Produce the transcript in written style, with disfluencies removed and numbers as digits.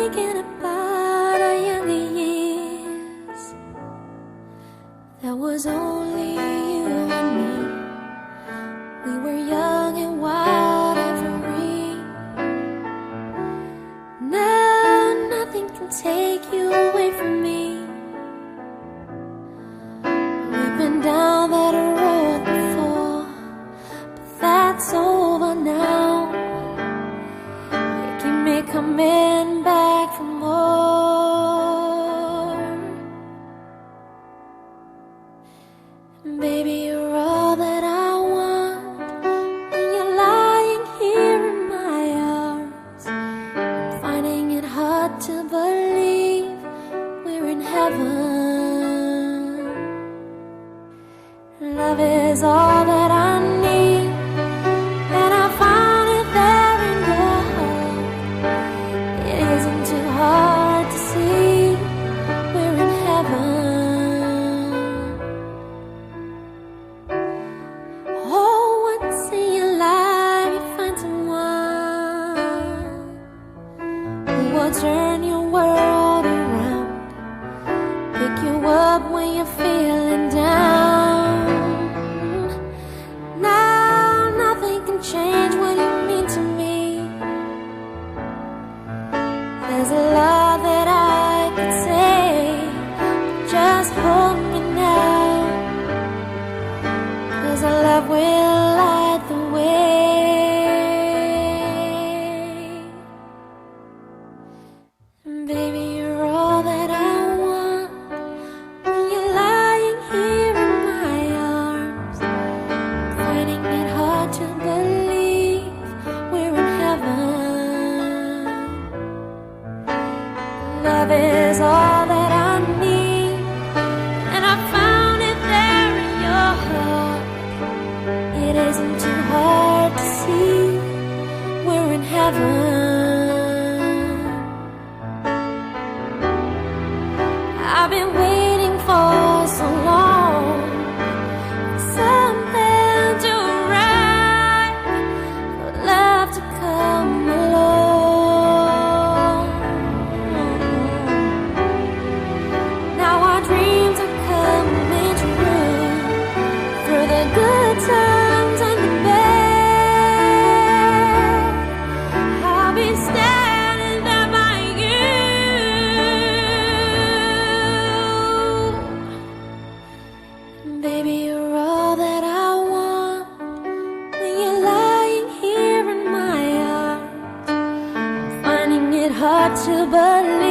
thinking about our younger years. There was only you and me. We were young and wild and free. Now nothing can take you away from me. We've been down that road before, but that's over now. You keep me coming back for more. Baby, you're all that I want. When you're lying here in my arms, I'm finding it hard to believe we're in heaven. Love is all that I need, and I found it there in your heart. It isn't too hard to see we're in heaven. Oh, once in your life you find someone who will turn your world around, pick you up when you're feeling down. Now nothing can change what you mean to me. There's a lot that I could say, but just hold me now, 'cause our love will light the way. Baby, you're all that I want. When you're lying here in my arms, I'm finding it hard to believe we're in heaven. Love is all that I need, and I found it there in your heart. It isn't too hard to see we're in heaven. I've been waiting for so long for something to arrive, for love to come along. Now our dreams are coming true, through the good times and the bad. I'll be standing there by you. Baby, you're all that I want. When you're lying here in my arms, finding it hard to believe